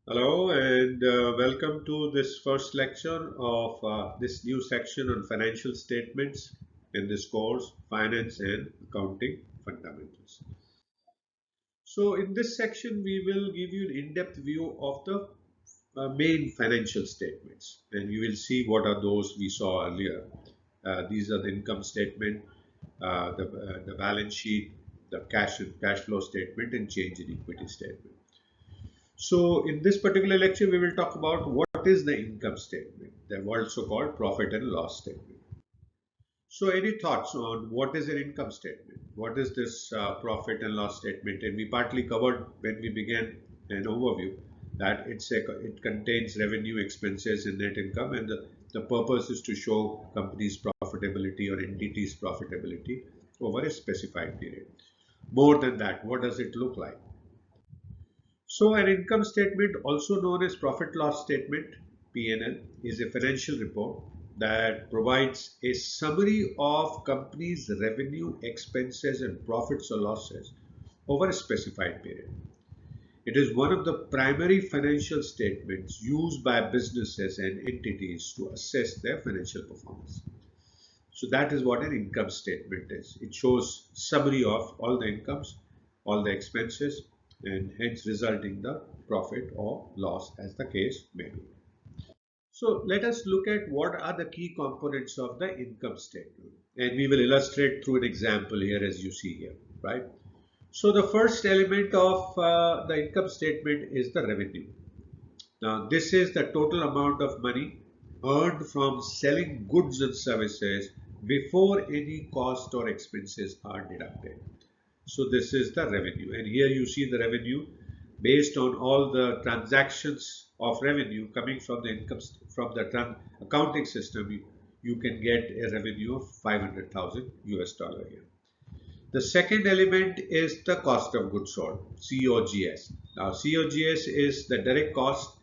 Hello and welcome to this first lecture of this new section on financial statements in this course, Finance and Accounting Fundamentals. So in this section, we will give you an in-depth view of the main financial statements, and you will see what are those we saw earlier. These are the income statement, the balance sheet, the cash flow statement, and change in equity statement. So in this particular lecture, we will talk about what is the income statement. They're also called profit and loss statement. So any thoughts on what is an income statement? What is this profit and loss statement? And we partly covered when we began an overview that it contains revenue, expenses, and net income, and the purpose is to show company's profitability or entity's profitability over a specified period. More than that, what does it look like? So an income statement, also known as profit loss statement (P&L), is a financial report that provides a summary of company's revenue, expenses, and profits or losses over a specified period. It is one of the primary financial statements used by businesses and entities to assess their financial performance. So that is what an income statement is. It shows summary of all the incomes, all the expenses, and hence resulting the profit or loss as the case may be. So let us look at what are the key components of the income statement. And we will illustrate through an example here as you see here, right? So the first element of the income statement is the revenue. Now this is the total amount of money earned from selling goods and services before any cost or expenses are deducted. So this is the revenue, and here you see the revenue based on all the transactions of revenue coming from the income from the accounting system. You can get a revenue of 500,000 US dollar here. The second element is the cost of goods sold, COGS. Now, COGS is the direct cost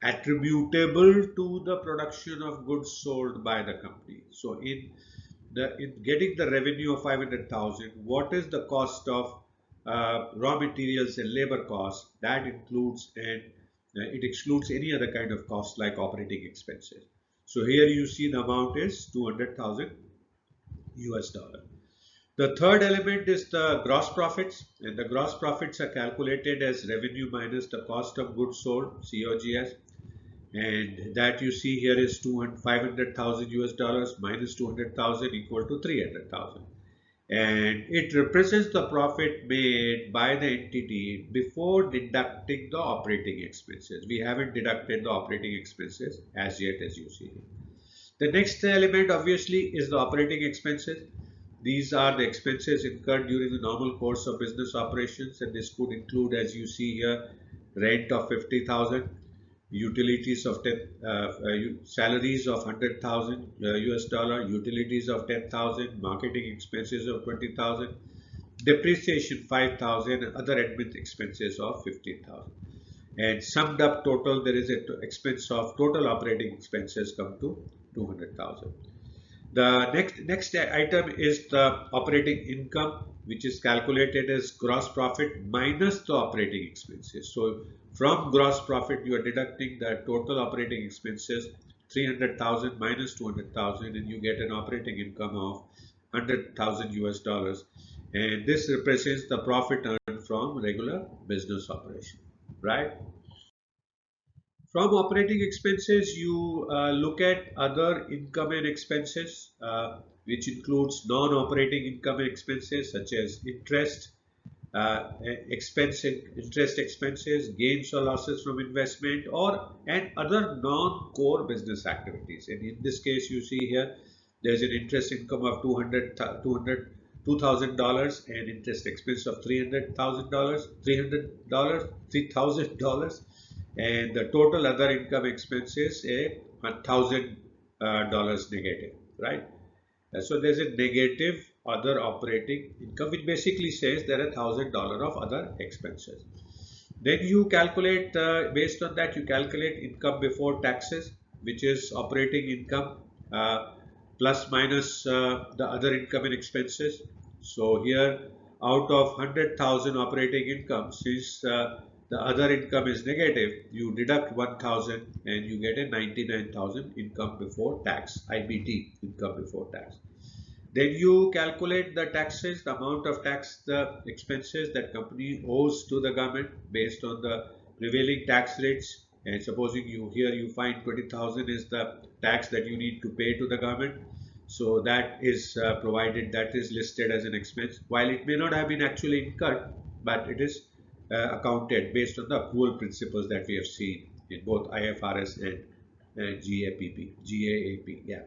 attributable to the production of goods sold by the company. So, in getting the revenue of 500,000, what is the cost of raw materials and labor costs? That includes and it excludes any other kind of cost like operating expenses. So here you see the amount is 200,000 US dollar. The third element is the gross profits, and the gross profits are calculated as revenue minus the cost of goods sold (COGS), and that you see here is 500,000 US dollars minus 200,000 equal to 300,000, and it represents the profit made by the entity before deducting the operating expenses. We haven't deducted the operating expenses as yet, as you see. The next element obviously is the operating expenses. These are the expenses incurred during the normal course of business operations, and this could include, as you see here, rent of 50,000, utilities of 10, salaries of 100,000 US dollar, utilities of 10,000, marketing expenses of 20,000, depreciation 5,000, and other admin expenses of 15,000. And summed up total, there is a expense of total operating expenses come to 200,000. The next item is the operating income, which is calculated as gross profit minus the operating expenses. So from gross profit, you are deducting the total operating expenses, 300,000 minus 200,000, and you get an operating income of 100,000 US dollars. And this represents the profit earned from regular business operation, right? From operating expenses, you look at other income and expenses, which includes non-operating income and expenses such as interest expenses, gains or losses from investment, and other non-core business activities. And in this case, you see here, there's an interest income of $2,000 and interest expense of $300,000, and the total other income expense is a $1,000 negative, right? So there's a negative other operating income, which basically says there are $1,000 of other expenses. Then you calculate, based on that, you calculate income before taxes, which is operating income plus minus the other income and expenses. So here, out of 100,000 operating income, since the other income is negative, you deduct 1000 and you get a 99,000 income before tax, IBT, income before tax. Then you calculate the taxes, the amount of tax, the expenses that company owes to the government based on the prevailing tax rates. And supposing you here you find 20,000 is the tax that you need to pay to the government. So that is provided, that is listed as an expense. While it may not have been actually incurred, but it is accounted based on the accrual principles that we have seen in both IFRS and GAAP. Yeah.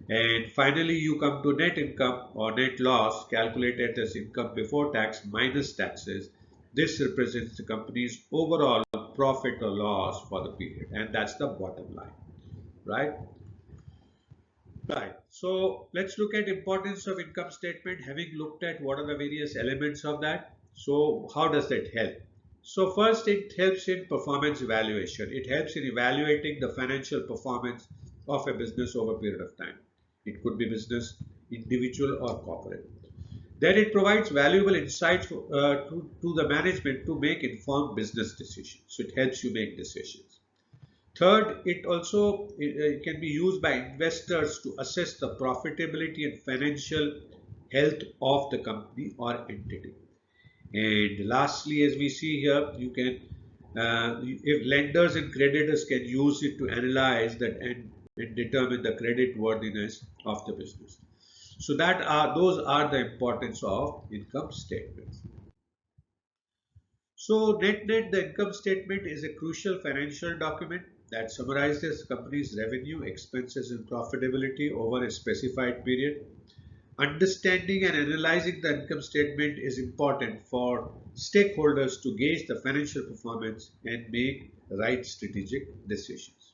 And finally, you come to net income or net loss calculated as income before tax minus taxes. This represents the company's overall profit or loss for the period, and that's the bottom line, right? Right. So let's look at importance of income statement. Having looked at what are the various elements of that, so how does that help? So first, it helps in performance evaluation. It helps in evaluating the financial performance of a business over a period of time. It could be business, individual or corporate. Then it provides valuable insights to the management to make informed business decisions. So it helps you make decisions. Third, it also can be used by investors to assess the profitability and financial health of the company or entity. And lastly, as we see here, you can, if lenders and creditors can use it to analyze that and determine the credit worthiness of the business. So those are the importance of income statements. So net, the income statement is a crucial financial document that summarizes company's revenue, expenses, and profitability over a specified period. Understanding and analyzing the income statement is important for stakeholders to gauge the financial performance and make right strategic decisions.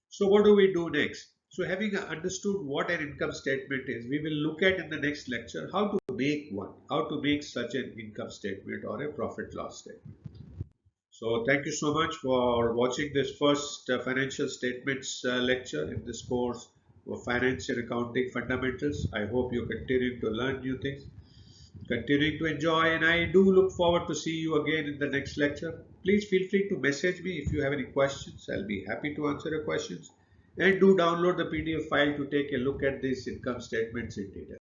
So what do we do next? So having understood what an income statement is, we will look at in the next lecture how to make one, how to make such an income statement or a profit loss statement. So thank you so much for watching this first financial statements lecture in this course of Finance and Accounting Fundamentals. I hope you continue to learn new things, continuing to enjoy, and I do look forward to see you again in the next lecture. Please feel free to message me if you have any questions. I'll be happy to answer your questions. And do download the PDF file to take a look at these income statements in detail.